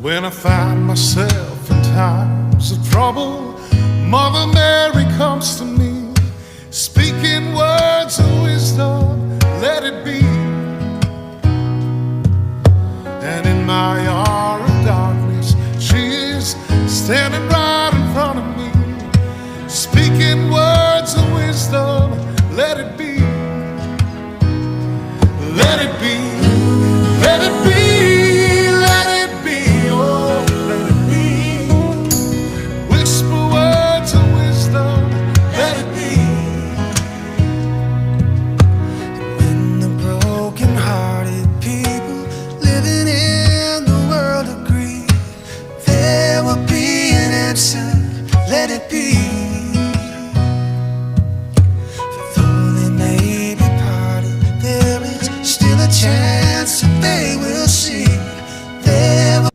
When I find myself in times of trouble, Mother Mary comes to me, speaking words of wisdom, let it be. And in my hour of darkness, she is standing right in front of me, speaking words of wisdom, let it be. Let it be, let it be. Let it be. For though they may be parted, there is still a chance that they will see. There